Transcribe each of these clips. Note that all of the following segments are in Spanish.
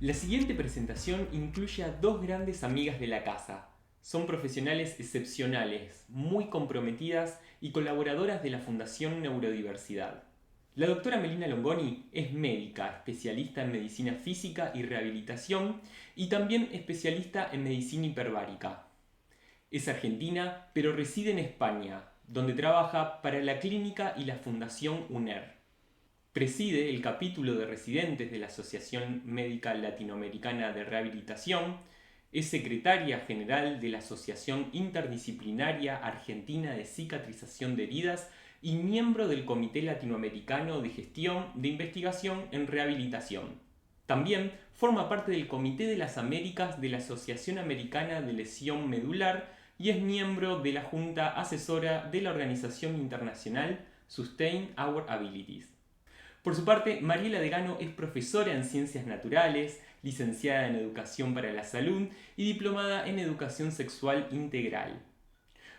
La siguiente presentación incluye a dos grandes amigas de la casa. Son profesionales excepcionales, muy comprometidas y colaboradoras de la Fundación Neurodiversidad. La doctora Melina Longoni es médica, especialista en medicina física y rehabilitación y también especialista en medicina hiperbárica. Es argentina, pero reside en España, donde trabaja para la clínica y la Fundación UNER. Preside el capítulo de residentes de la Asociación Médica Latinoamericana de Rehabilitación, es secretaria general de la Asociación Interdisciplinaria Argentina de Cicatrización de Heridas y miembro del Comité Latinoamericano de Gestión de Investigación en Rehabilitación. También forma parte del Comité de las Américas de la Asociación Americana de Lesión Medular y es miembro de la Junta Asesora de la Organización Internacional Sustain Our Abilities. Por su parte, Mariela Degano es profesora en Ciencias Naturales, licenciada en Educación para la Salud y diplomada en Educación Sexual Integral.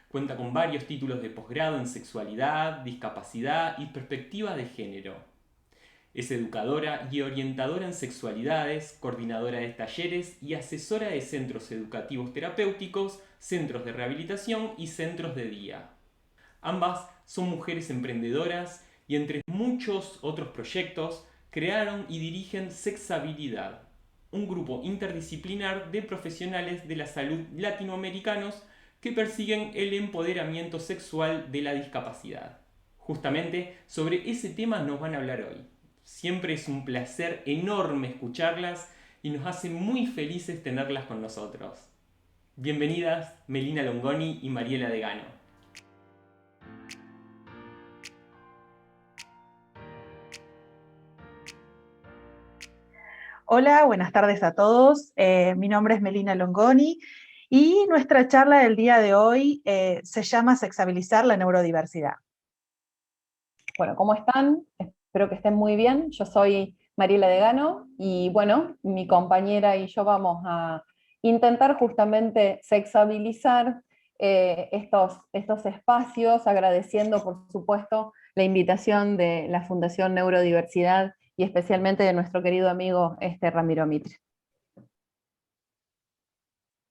Cuenta con varios títulos de posgrado en sexualidad, discapacidad y perspectiva de género. Es educadora y orientadora en sexualidades, coordinadora de talleres y asesora de centros educativos terapéuticos, centros de rehabilitación y centros de día. Ambas son mujeres emprendedoras y entre muchos otros proyectos crearon y dirigen Sexabilidad, un grupo interdisciplinar de profesionales de la salud latinoamericanos que persiguen el empoderamiento sexual de la discapacidad. Justamente sobre ese tema nos van a hablar hoy. Siempre es un placer enorme escucharlas y nos hace muy felices tenerlas con nosotros. Bienvenidas Melina Longoni y Mariela Degano. Hola, buenas tardes a todos. Mi nombre es Melina Longoni y nuestra charla del día de hoy se llama Sexabilizar la neurodiversidad. Bueno, ¿cómo están? Espero que estén muy bien. Yo soy Mariela Degano y bueno, mi compañera y yo vamos a intentar justamente sexabilizar estos espacios, agradeciendo por supuesto la invitación de la Fundación Neurodiversidad y especialmente de nuestro querido amigo Ramiro Mitre.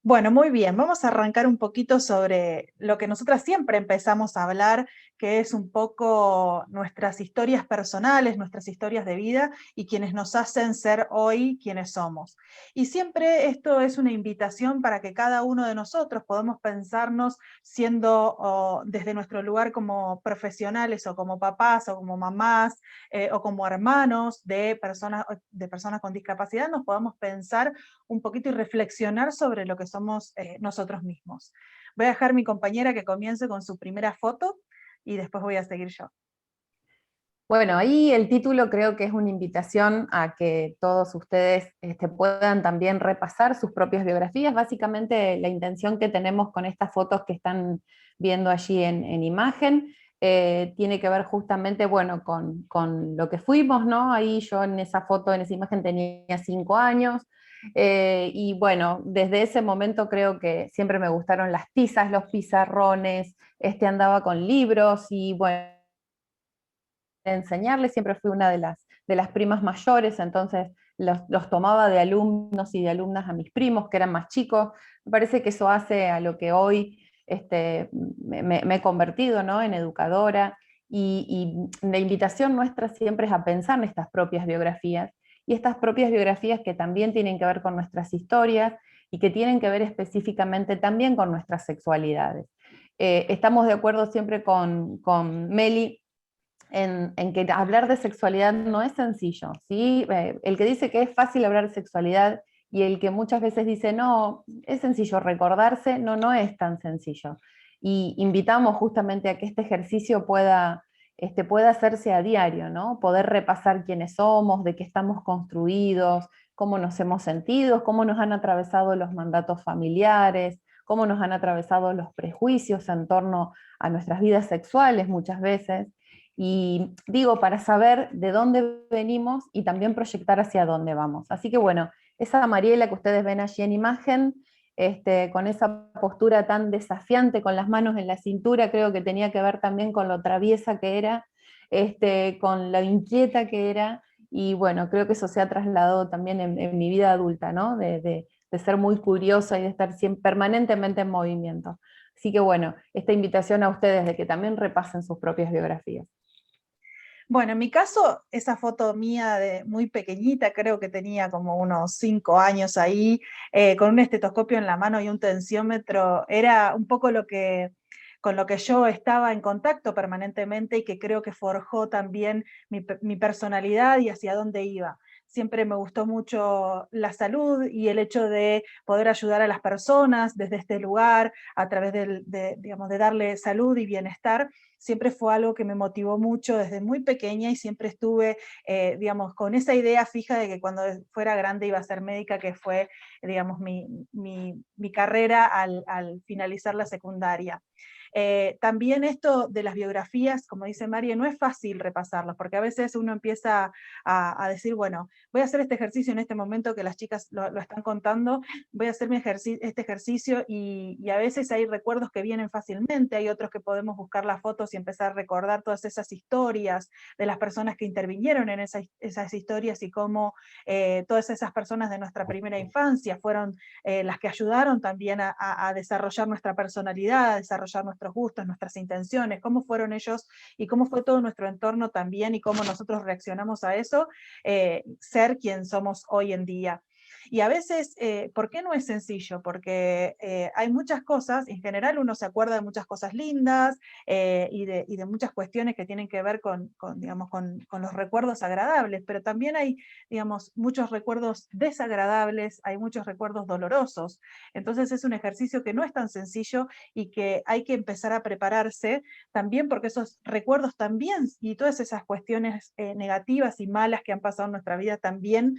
Bueno, muy bien, vamos a arrancar un poquito sobre lo que nosotras siempre empezamos a hablar, que es un poco nuestras historias personales, nuestras historias de vida y quienes nos hacen ser hoy quienes somos. Y siempre esto es una invitación para que cada uno de nosotros podamos pensarnos siendo desde nuestro lugar como profesionales o como papás o como mamás o como hermanos de personas con discapacidad, nos podamos pensar un poquito y reflexionar sobre lo que somos nosotros mismos. Voy a dejar a mi compañera que comience con su primera foto y después voy a seguir yo. Bueno, ahí el título creo que es una invitación a que todos ustedes puedan también repasar sus propias biografías. Básicamente la intención que tenemos con estas fotos que están viendo allí en imagen tiene que ver justamente, bueno, con lo que fuimos, ¿no? Ahí yo en esa foto, en esa imagen tenía 5 años, y bueno, desde ese momento creo que siempre me gustaron las tizas, los pizarrones, andaba con libros y bueno, enseñarles, siempre fui una de las primas mayores, entonces los tomaba de alumnos y de alumnas a mis primos, que eran más chicos. Me parece que eso hace a lo que hoy me he convertido, ¿no?, en educadora, y la invitación nuestra siempre es a pensar en estas propias biografías, y estas propias biografías que también tienen que ver con nuestras historias, y que tienen que ver específicamente también con nuestras sexualidades. Estamos de acuerdo siempre con Meli, en que hablar de sexualidad no es sencillo, ¿sí? El que dice que es fácil hablar de sexualidad y el que muchas veces dice, no, es sencillo recordarse, no, no es tan sencillo. Y invitamos justamente a que este ejercicio pueda hacerse a diario, ¿no? Poder repasar quiénes somos, de qué estamos construidos, cómo nos hemos sentido, cómo nos han atravesado los mandatos familiares, cómo nos han atravesado los prejuicios en torno a nuestras vidas sexuales muchas veces. Y digo, para saber de dónde venimos y también proyectar hacia dónde vamos. Así que bueno, esa Mariela que ustedes ven allí en imagen, con esa postura tan desafiante, con las manos en la cintura, creo que tenía que ver también con lo traviesa que era, con lo inquieta que era, y bueno, creo que eso se ha trasladado también en mi vida adulta, ¿no? De ser muy curiosa y de estar siempre, permanentemente en movimiento. Así que bueno, esta invitación a ustedes de que también repasen sus propias biografías. Bueno, en mi caso, esa foto mía de muy pequeñita, creo que tenía como unos 5 años ahí, con un estetoscopio en la mano y un tensiómetro, era un poco con lo que yo estaba en contacto permanentemente y que creo que forjó también mi personalidad y hacia dónde iba. Siempre me gustó mucho la salud y el hecho de poder ayudar a las personas desde este lugar a través digamos, de darle salud y bienestar. Siempre fue algo que me motivó mucho desde muy pequeña y siempre estuve, digamos, con esa idea fija de que cuando fuera grande iba a ser médica, que fue, digamos, mi carrera al finalizar la secundaria. También esto de las biografías, como dice María, no es fácil repasarlas, porque a veces uno empieza a decir, bueno, voy a hacer este ejercicio en este momento que las chicas lo están contando, voy a hacer este ejercicio y a veces hay recuerdos que vienen fácilmente, hay otros que podemos buscar las fotos y empezar a recordar todas esas historias de las personas que intervinieron en esas historias y cómo todas esas personas de nuestra primera infancia fueron las que ayudaron también a desarrollar nuestra personalidad, a desarrollar nuestros gustos, nuestras intenciones, cómo fueron ellos y cómo fue todo nuestro entorno también y cómo nosotros reaccionamos a eso, ser quien somos hoy en día. Y a veces, ¿por qué no es sencillo? Porque hay muchas cosas, en general uno se acuerda de muchas cosas lindas y de muchas cuestiones que tienen que ver digamos, con los recuerdos agradables, pero también hay, digamos, muchos recuerdos desagradables, hay muchos recuerdos dolorosos. Entonces es un ejercicio que no es tan sencillo y que hay que empezar a prepararse también porque esos recuerdos también y todas esas cuestiones negativas y malas que han pasado en nuestra vida también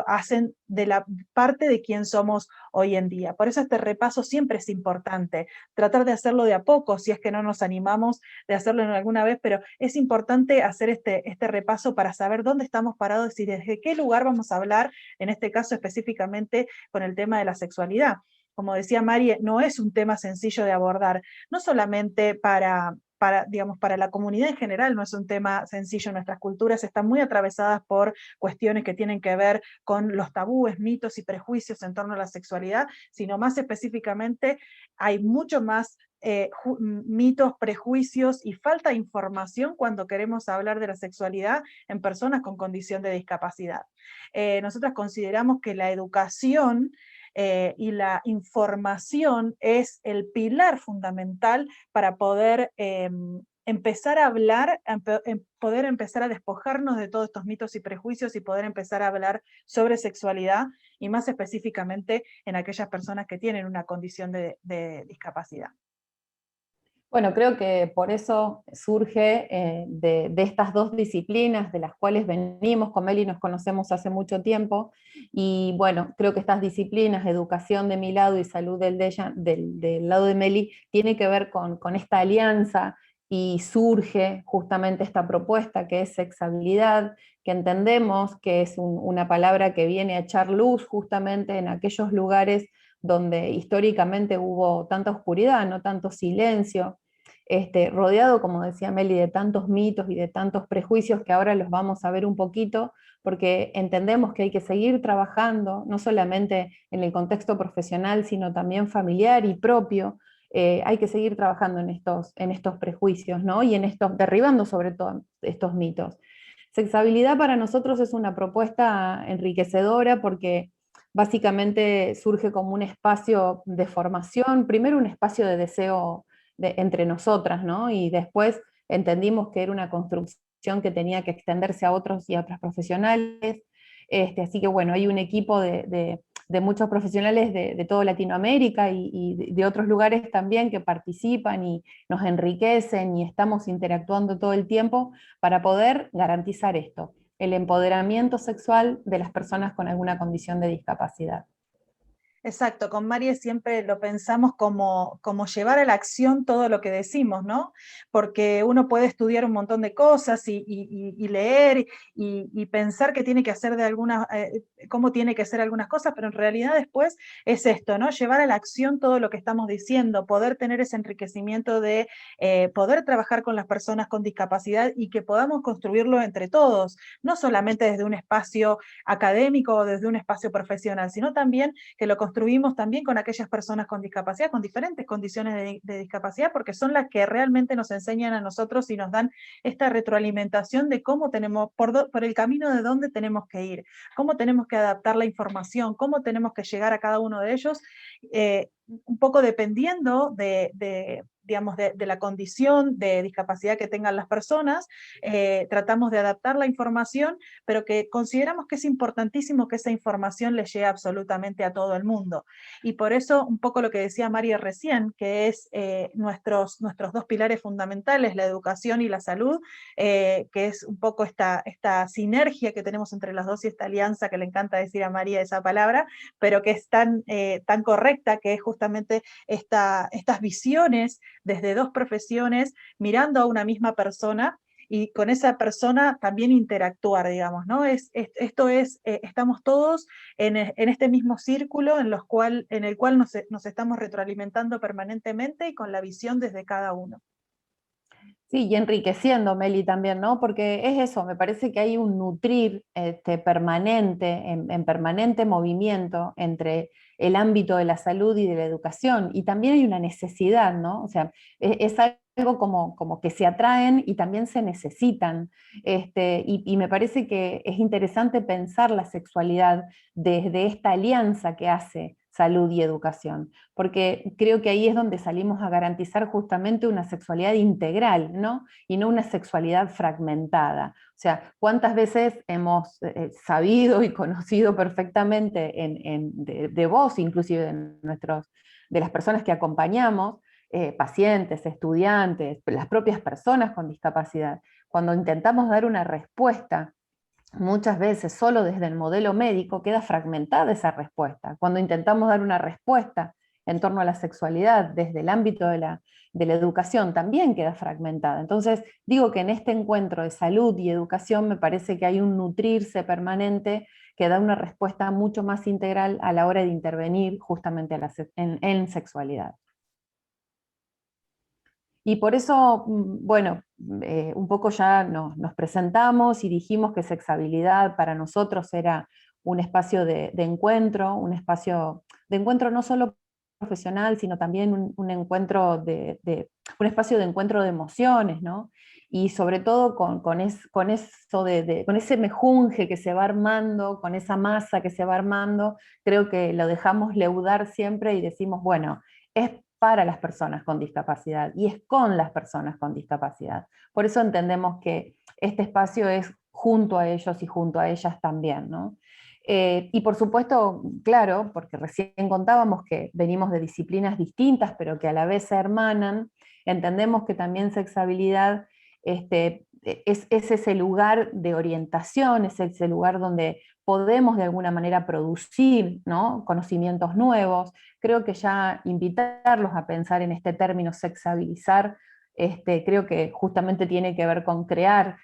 hacen de la parte de quién somos hoy en día. Por eso este repaso siempre es importante, tratar de hacerlo de a poco, si es que no nos animamos de hacerlo en alguna vez, pero es importante hacer este repaso para saber dónde estamos parados y desde qué lugar vamos a hablar, en este caso específicamente con el tema de la sexualidad. Como decía Mari, no es un tema sencillo de abordar, no solamente digamos, para la comunidad en general no es un tema sencillo. Nuestras culturas están muy atravesadas por cuestiones que tienen que ver con los tabúes, mitos y prejuicios en torno a la sexualidad, sino más específicamente hay mucho más mitos, prejuicios y falta de información cuando queremos hablar de la sexualidad en personas con condición de discapacidad. Nosotras consideramos que la educación y la información es el pilar fundamental para poder empezar a hablar, poder empezar a despojarnos de todos estos mitos y prejuicios y poder empezar a hablar sobre sexualidad y más específicamente en aquellas personas que tienen una condición de discapacidad. Bueno, creo que por eso surge de estas dos disciplinas de las cuales venimos, con Meli nos conocemos hace mucho tiempo, y bueno, creo que estas disciplinas, educación de mi lado y salud del lado de Meli, tiene que ver con esta alianza y surge justamente esta propuesta que es sexabilidad, que entendemos que es una palabra que viene a echar luz justamente en aquellos lugares donde históricamente hubo tanta oscuridad, no tanto silencio, rodeado, como decía Meli, de tantos mitos y de tantos prejuicios que ahora los vamos a ver un poquito, porque entendemos que hay que seguir trabajando, no solamente en el contexto profesional, sino también familiar y propio. Hay que seguir trabajando en estos prejuicios, ¿no? Y derribando sobre todo estos mitos. Sexabilidad para nosotros es una propuesta enriquecedora porque básicamente surge como un espacio de formación, primero un espacio de deseo entre nosotras, ¿no? Y después entendimos que era una construcción que tenía que extenderse a otros y a otras profesionales. Así que bueno, hay un equipo de muchos profesionales de toda Latinoamérica y de otros lugares también que participan y nos enriquecen y estamos interactuando todo el tiempo para poder garantizar esto, el empoderamiento sexual de las personas con alguna condición de discapacidad. Exacto, con Mari siempre lo pensamos como llevar a la acción todo lo que decimos, ¿no? Porque uno puede estudiar un montón de cosas y leer y pensar que tiene que hacer cómo tiene que hacer algunas cosas, pero en realidad después es esto, ¿no? Llevar a la acción todo lo que estamos diciendo, poder tener ese enriquecimiento de poder trabajar con las personas con discapacidad y que podamos construirlo entre todos, no solamente desde un espacio académico o desde un espacio profesional, sino también que lo construimos también con aquellas personas con discapacidad, con diferentes condiciones de discapacidad, porque son las que realmente nos enseñan a nosotros y nos dan esta retroalimentación de cómo tenemos, por el camino de dónde tenemos que ir, cómo tenemos que adaptar la información, cómo tenemos que llegar a cada uno de ellos, un poco dependiendo digamos, de la condición de discapacidad que tengan las personas, tratamos de adaptar la información, pero que consideramos que es importantísimo que esa información le llegue absolutamente a todo el mundo. Y por eso, un poco lo que decía María recién, que es nuestros dos pilares fundamentales, la educación y la salud, que es un poco esta sinergia que tenemos entre las dos y esta alianza que le encanta decir a María esa palabra, pero que es tan correcta, que es justamente estas visiones desde dos profesiones mirando a una misma persona y con esa persona también interactuar, digamos, ¿no? Estamos todos en este mismo círculo en el cual nos estamos retroalimentando permanentemente y con la visión desde cada uno. Sí, y enriqueciendo, Meli, también, ¿no? Porque es eso, me parece que hay un nutrir permanente, en permanente movimiento entre el ámbito de la salud y de la educación, y también hay una necesidad, ¿no? O sea, es algo como que se atraen y también se necesitan, y me parece que es interesante pensar la sexualidad desde esta alianza que hace salud y educación, porque creo que ahí es donde salimos a garantizar justamente una sexualidad integral, ¿no? Y no una sexualidad fragmentada. O sea, ¿cuántas veces hemos sabido y conocido perfectamente de vos, inclusive de las personas que acompañamos, pacientes, estudiantes, las propias personas con discapacidad, cuando intentamos dar una respuesta muchas veces solo desde el modelo médico queda fragmentada esa respuesta. Cuando intentamos dar una respuesta en torno a la sexualidad desde el ámbito de la educación también queda fragmentada. Entonces, digo que en este encuentro de salud y educación me parece que hay un nutrirse permanente que da una respuesta mucho más integral a la hora de intervenir justamente en sexualidad. Y por eso, bueno, un poco ya nos presentamos y dijimos que sexabilidad para nosotros era un espacio de encuentro, un espacio de encuentro no solo profesional, sino también un encuentro un espacio de encuentro de emociones, ¿no? Y sobre todo con ese mejunje que se va armando, con esa masa que se va armando, creo que lo dejamos leudar siempre y decimos, bueno, es para las personas con discapacidad y es con las personas con discapacidad. Por eso entendemos que este espacio es junto a ellos y junto a ellas también, ¿no? Y por supuesto, claro, porque recién contábamos que venimos de disciplinas distintas, pero que a la vez se hermanan, entendemos que también sexabilidad es ese lugar de orientación, es ese lugar donde podemos de alguna manera producir, ¿no?, conocimientos nuevos. Creo que ya invitarlos a pensar en este término sexabilizar, creo que justamente tiene que ver con crear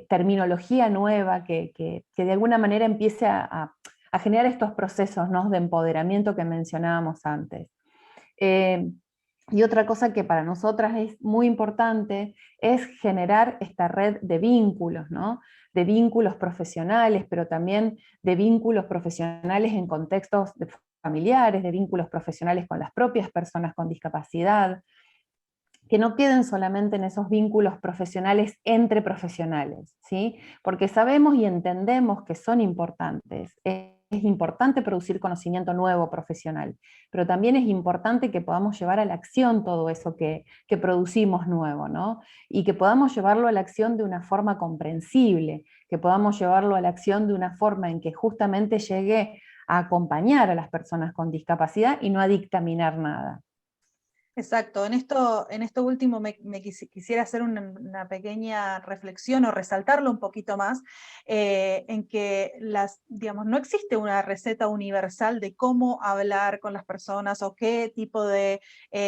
terminología nueva que de alguna manera empiece a generar estos procesos, ¿no?, de empoderamiento que mencionábamos antes. Y otra cosa que para nosotras es muy importante es generar esta red de vínculos, ¿no? De vínculos profesionales, pero también de vínculos profesionales en contextos familiares, de vínculos profesionales con las propias personas con discapacidad, que no queden solamente en esos vínculos profesionales entre profesionales, ¿sí? Porque sabemos y entendemos que son importantes. Es importante producir conocimiento nuevo profesional, pero también es importante que podamos llevar a la acción todo eso que producimos nuevo, ¿no? Y que podamos llevarlo a la acción de una forma comprensible, que podamos llevarlo a la acción de una forma en que justamente llegue a acompañar a las personas con discapacidad y no a dictaminar nada. Exacto, en esto último quisiera hacer una pequeña reflexión o resaltarlo un poquito más, en que digamos, no existe una receta universal de cómo hablar con las personas o qué tipo de,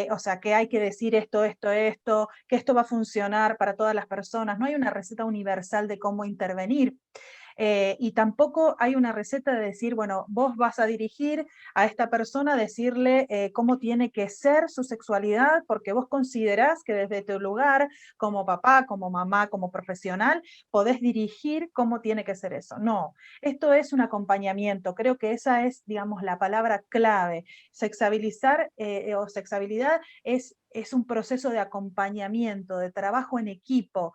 o sea, que hay que decir esto, que esto va a funcionar para todas las personas. No hay una receta universal de cómo intervenir. Y tampoco hay una receta de decir, bueno, vos vas a dirigir a esta persona, decirle cómo tiene que ser su sexualidad, porque vos considerás que desde tu lugar, como papá, como mamá, como profesional, podés dirigir cómo tiene que ser eso. No, esto es un acompañamiento. Creo que esa es, digamos, la palabra clave. Sexabilizar o sexabilidad es un proceso de acompañamiento, de trabajo en equipo,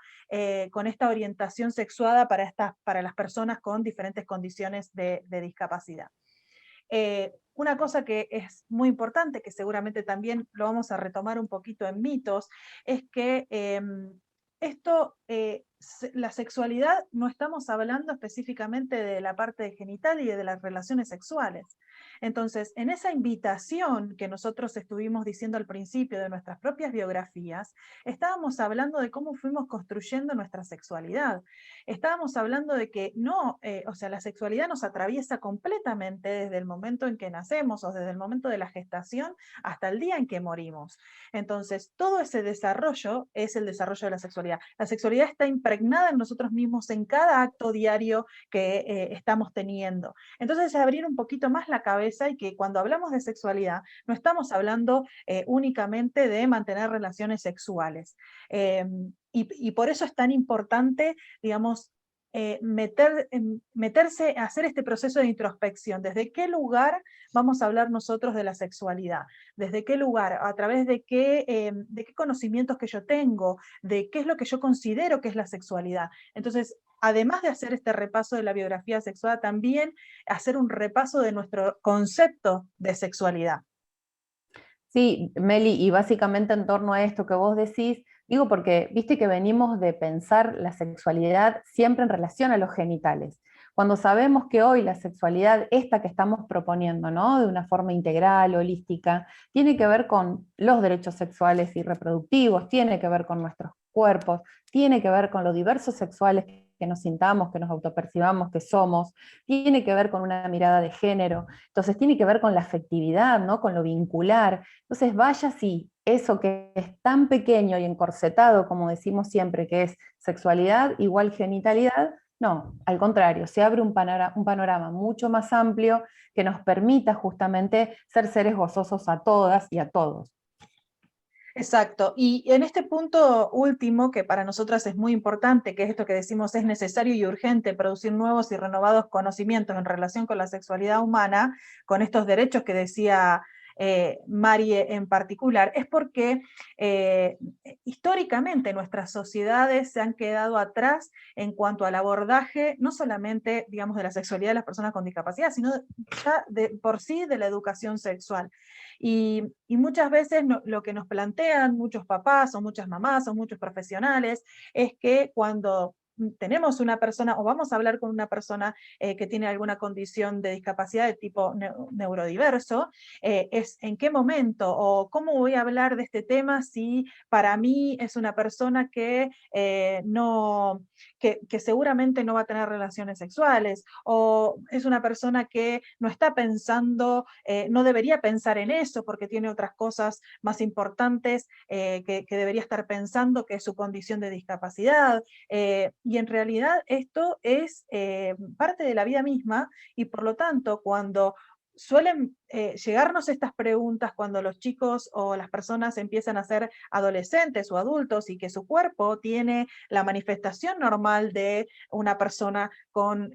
con esta orientación sexuada para las personas con diferentes condiciones de discapacidad. Una cosa que es muy importante, que seguramente también lo vamos a retomar un poquito en mitos, es que la sexualidad, no estamos hablando específicamente de la parte genital y de las relaciones sexuales. Entonces, en esa invitación que nosotros estuvimos diciendo al principio de nuestras propias biografías, estábamos hablando de cómo fuimos construyendo nuestra sexualidad. Estábamos hablando de que no, o sea, la sexualidad nos atraviesa completamente desde el momento en que nacemos o desde el momento de la gestación hasta el día en que morimos. Entonces, todo ese desarrollo es el desarrollo de la sexualidad. La sexualidad está impregnada en nosotros mismos en cada acto diario que estamos teniendo. Entonces, es abrir un poquito más la cabeza y que cuando hablamos de sexualidad, no estamos hablando únicamente de mantener relaciones sexuales. Y por eso es tan importante, digamos, meterse a hacer este proceso de introspección. ¿Desde qué lugar vamos a hablar nosotros de la sexualidad? ¿Desde qué lugar? ¿A través de qué conocimientos que yo tengo? ¿De qué es lo que yo considero que es la sexualidad? Entonces, además de hacer este repaso de la biografía sexual, también hacer un repaso de nuestro concepto de sexualidad. Sí, Meli, y básicamente en torno a esto que vos decís, digo porque viste que venimos de pensar la sexualidad siempre en relación a los genitales. Cuando sabemos que hoy la sexualidad, esta que estamos proponiendo, ¿no? De una forma integral, holística, tiene que ver con los derechos sexuales y reproductivos, tiene que ver con nuestros cuerpos, tiene que ver con lo diversos sexuales que nos sintamos, que nos autopercibamos, que somos, tiene que ver con una mirada de género, entonces tiene que ver con la afectividad, ¿no? Con lo vincular. Entonces vaya si eso que es tan pequeño y encorsetado, como decimos siempre, que es sexualidad igual genitalidad, no, al contrario, se abre un panorama mucho más amplio que nos permita justamente ser seres gozosos a todas y a todos. Exacto. Y en este punto último, que para nosotras es muy importante, que es esto que decimos es necesario y urgente producir nuevos y renovados conocimientos en relación con la sexualidad humana, con estos derechos que decía Marie en particular, es porque históricamente nuestras sociedades se han quedado atrás en cuanto al abordaje, no solamente, digamos, de la sexualidad de las personas con discapacidad, sino ya de por sí de la educación sexual. Y muchas veces lo que nos plantean muchos papás o muchas mamás o muchos profesionales es que cuando tenemos una persona o vamos a hablar con una persona que tiene alguna condición de discapacidad de tipo neurodiverso, es en qué momento o cómo voy a hablar de este tema si para mí es una persona que, que seguramente no va a tener relaciones sexuales, o es una persona que no está pensando, no debería pensar en eso porque tiene otras cosas más importantes que debería estar pensando, que es su condición de discapacidad. Y en realidad esto es parte de la vida misma y por lo tanto cuando suelen llegarnos estas preguntas cuando los chicos o las personas empiezan a ser adolescentes o adultos y que su cuerpo tiene la manifestación normal de una persona con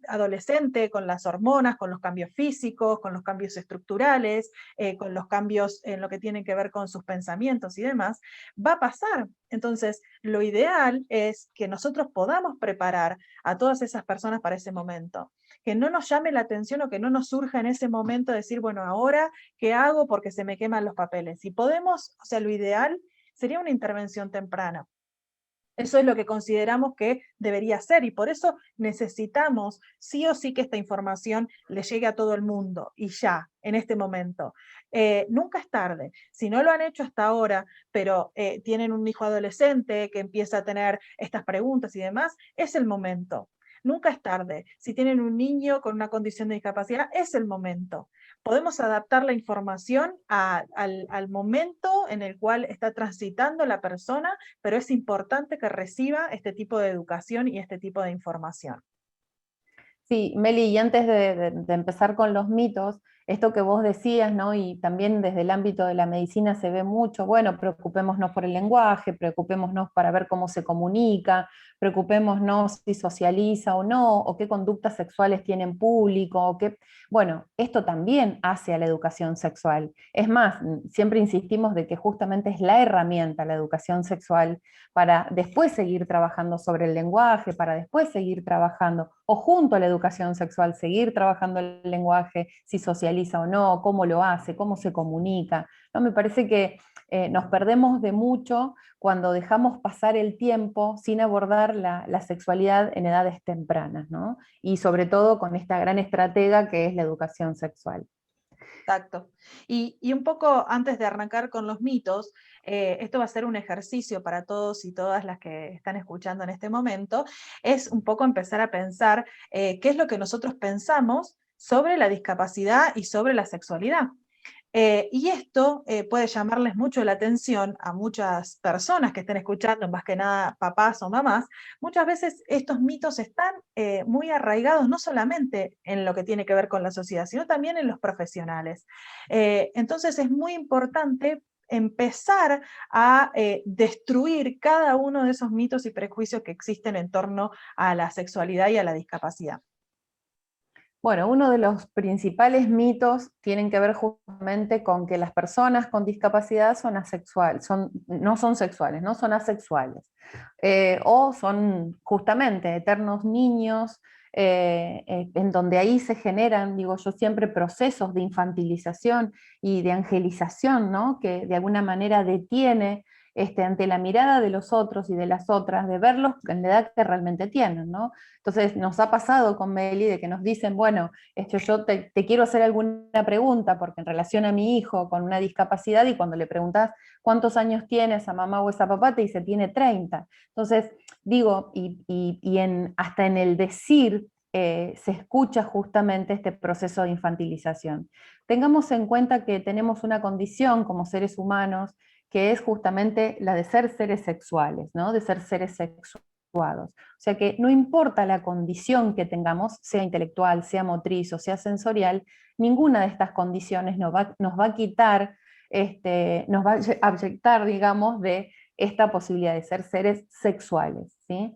adolescente, con las hormonas, con los cambios físicos, con los cambios estructurales, con los cambios en lo que tiene que ver con sus pensamientos y demás, va a pasar. Entonces, lo ideal es que nosotros podamos preparar a todas esas personas para ese momento, que no nos llame la atención o que no nos surja en ese momento decir, bueno, ahora, ¿qué hago? Porque se me queman los papeles. Si podemos, o sea, lo ideal sería una intervención temprana. Eso es lo que consideramos que debería ser, y por eso necesitamos sí o sí que esta información le llegue a todo el mundo, y ya, en este momento. Nunca es tarde. Si no lo han hecho hasta ahora, pero tienen un hijo adolescente que empieza a tener estas preguntas y demás, es el momento. Nunca es tarde. Si tienen un niño con una condición de discapacidad, es el momento. Podemos adaptar la información al momento en el cual está transitando la persona, pero es importante que reciba este tipo de educación y este tipo de información. Sí, Meli, y antes de empezar con los mitos, esto que vos decías, ¿no? Y también desde el ámbito de la medicina se ve mucho, bueno, preocupémonos por el lenguaje, preocupémonos para ver cómo se comunica, preocupémonos si socializa o no, o qué conductas sexuales tiene en público, o qué... Bueno, esto también hace a la educación sexual. Es más, siempre insistimos de que justamente es la herramienta, la educación sexual, para después seguir trabajando sobre el lenguaje, para después seguir trabajando, o junto a la educación sexual, seguir trabajando el lenguaje, si socializa o no, cómo lo hace, cómo se comunica. ¿No? Me parece que nos perdemos de mucho cuando dejamos pasar el tiempo sin abordar la sexualidad en edades tempranas, ¿no? Y sobre todo con esta gran estratega que es la educación sexual. Exacto. Y un poco antes de arrancar con los mitos, esto va a ser un ejercicio para todos y todas las que están escuchando en este momento, es un poco empezar a pensar qué es lo que nosotros pensamos sobre la discapacidad y sobre la sexualidad. Y esto puede llamarles mucho la atención a muchas personas que estén escuchando, más que nada papás o mamás. Muchas veces estos mitos están muy arraigados no solamente en lo que tiene que ver con la sociedad, sino también en los profesionales. Entonces es muy importante empezar a destruir cada uno de esos mitos y prejuicios que existen en torno a la sexualidad y a la discapacidad. Bueno, uno de los principales mitos tienen que ver justamente con que las personas con discapacidad son asexuales, no son sexuales, no son asexuales, o son justamente eternos niños, en donde ahí se generan, digo yo siempre, procesos de infantilización y de angelización, ¿no? Que de alguna manera detiene ante la mirada de los otros y de las otras, de verlos en la edad que realmente tienen, ¿no? Entonces nos ha pasado con Meli de que nos dicen, bueno, yo te quiero hacer alguna pregunta porque en relación a mi hijo con una discapacidad, y cuando le preguntas cuántos años tiene esa mamá o esa papá, te dice tiene 30. Entonces, digo, hasta en el decir se escucha justamente este proceso de infantilización. Tengamos en cuenta que tenemos una condición como seres humanos que es justamente la de ser seres sexuales, ¿no? De ser seres sexuados. O sea que no importa la condición que tengamos, sea intelectual, sea motriz o sea sensorial, ninguna de estas condiciones nos va a quitar, nos va a abyectar, digamos, de esta posibilidad de ser seres sexuales, ¿sí?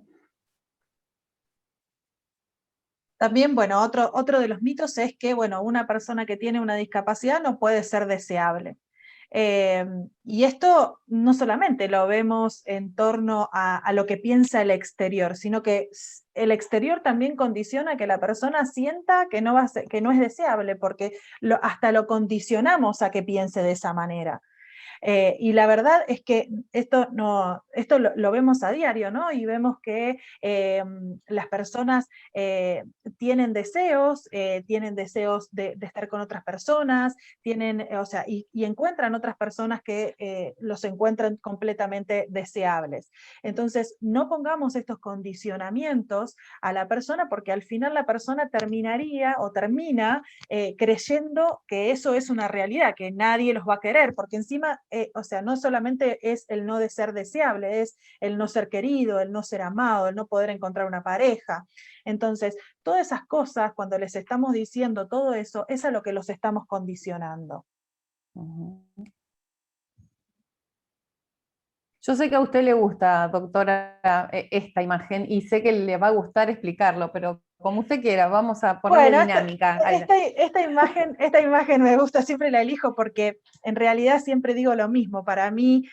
También, bueno, otro de los mitos es que, bueno, una persona que tiene una discapacidad no puede ser deseable. Eh, y esto no solamente lo vemos en torno a lo que piensa el exterior, sino que el exterior también condiciona que la persona sienta que no, que no es deseable, porque hasta lo condicionamos a que piense de esa manera. Y la verdad es que esto lo vemos a diario, ¿no? Y vemos que las personas tienen deseos de estar con otras personas, o sea, y encuentran otras personas que los encuentran completamente deseables. Entonces, no pongamos estos condicionamientos a la persona, porque al final la persona terminaría o termina creyendo que eso es una realidad, que nadie los va a querer, porque encima, o sea, no solamente es el no de ser deseable, es el no ser querido, el no ser amado, el no poder encontrar una pareja. Entonces, todas esas cosas, cuando les estamos diciendo todo eso, es a lo que los estamos condicionando. Yo sé que a usted le gusta, doctora, esta imagen, y sé que le va a gustar explicarlo, pero como usted quiera, vamos a ponerle Bueno, dinámica. esta imagen me gusta, siempre la elijo porque en realidad siempre digo lo mismo. Para mí,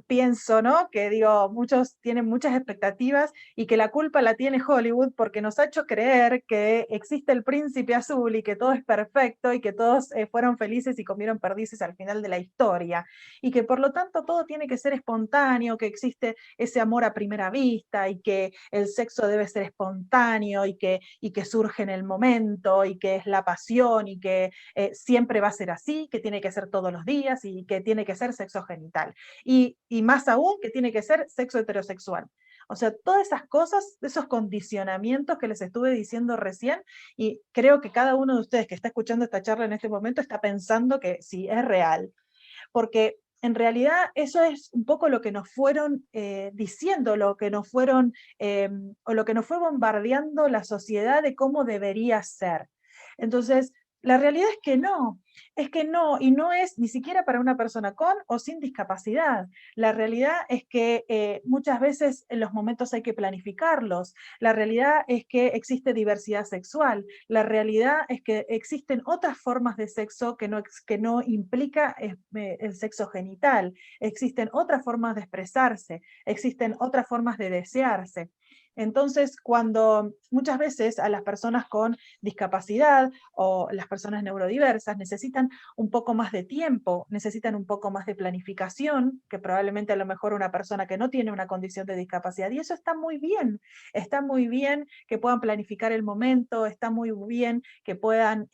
pienso, ¿no? Que digo, muchos tienen muchas expectativas y que la culpa la tiene Hollywood porque nos ha hecho creer que existe el príncipe azul y que todo es perfecto y que todos fueron felices y comieron perdices al final de la historia. Y que por lo tanto todo tiene que ser espontáneo, que existe ese amor a primera vista y que el sexo debe ser espontáneo y que surge en el momento y que es la pasión y que siempre va a ser así, que tiene que ser todos los días y que tiene que ser sexo genital. Y más aún que tiene que ser sexo heterosexual. O sea, todas esas cosas, esos condicionamientos que les estuve diciendo recién, y creo que cada uno de ustedes que está escuchando esta charla en este momento está pensando que sí, es real. Porque en realidad eso es un poco lo que nos fueron diciendo, lo que nos fueron, o lo que nos fue bombardeando la sociedad de cómo debería ser. Entonces, la realidad es que no, y no es ni siquiera para una persona con o sin discapacidad. La realidad es que muchas veces en los momentos hay que planificarlos. La realidad es que existe diversidad sexual. La realidad es que existen otras formas de sexo que no implica el sexo genital. Existen otras formas de expresarse, existen otras formas de desearse. Entonces, cuando muchas veces a las personas con discapacidad o las personas neurodiversas necesitan un poco más de tiempo, necesitan un poco más de planificación, que probablemente a lo mejor una persona que no tiene una condición de discapacidad, y eso está muy bien que puedan planificar el momento, está muy bien que puedan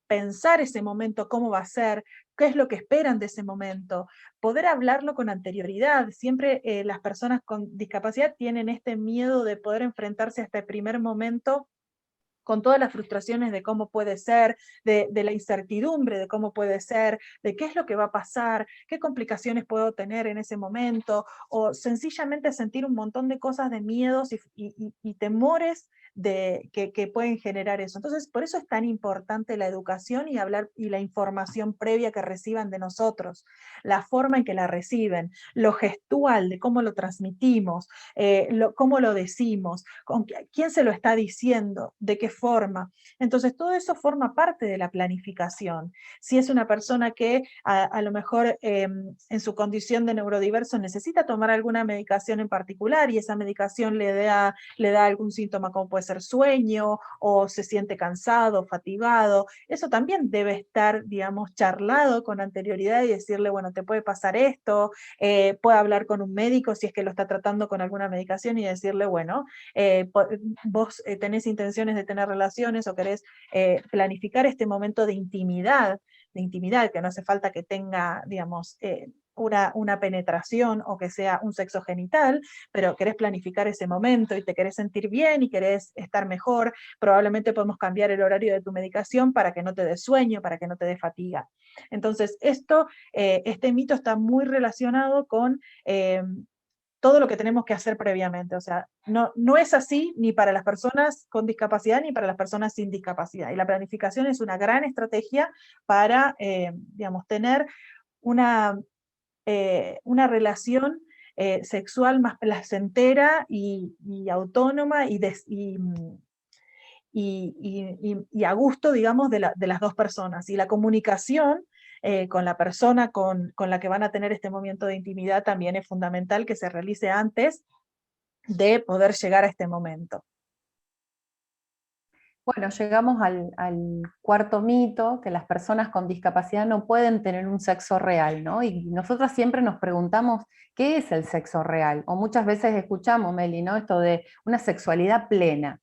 pensar ese momento, cómo va a ser, qué es lo que esperan de ese momento, poder hablarlo con anterioridad. Siempre las personas con discapacidad tienen este miedo de poder enfrentarse a este primer momento con todas las frustraciones de cómo puede ser, de la incertidumbre de cómo puede ser, de qué es lo que va a pasar, qué complicaciones puedo tener en ese momento, o sencillamente sentir un montón de cosas de miedos y temores que pueden generar eso. Entonces, por eso es tan importante la educación y hablar y la información previa que reciban de nosotros, la forma en que la reciben, lo gestual de cómo lo transmitimos, cómo lo decimos, quién se lo está diciendo, de qué forma. Entonces, todo eso forma parte de la planificación. Si es una persona que a lo mejor en su condición de neurodiverso necesita tomar alguna medicación en particular y esa medicación le da algún síntoma como puede ser sueño o se siente cansado, fatigado, eso también debe estar, digamos, charlado con anterioridad y decirle, bueno, te puede pasar esto, puede hablar con un médico si es que lo está tratando con alguna medicación y decirle, bueno, vos tenés intenciones de tener relaciones o querés planificar este momento de intimidad, que no hace falta que tenga, digamos, una penetración o que sea un sexo genital, pero querés planificar ese momento y te querés sentir bien y querés estar mejor, probablemente podemos cambiar el horario de tu medicación para que no te dé sueño, para que no te dé fatiga. Entonces, este mito está muy relacionado con todo lo que tenemos que hacer previamente. O sea, no es así ni para las personas con discapacidad ni para las personas sin discapacidad. Y la planificación es una gran estrategia para, digamos, tener una relación sexual más placentera y autónoma y a gusto, digamos, de las dos personas. Y la comunicación con la persona con la que van a tener este momento de intimidad también es fundamental que se realice antes de poder llegar a este momento. Bueno, llegamos al cuarto mito, que las personas con discapacidad no pueden tener un sexo real, ¿no? Y nosotras siempre nos preguntamos, ¿qué es el sexo real? O muchas veces escuchamos, Meli, ¿no? Esto de una sexualidad plena.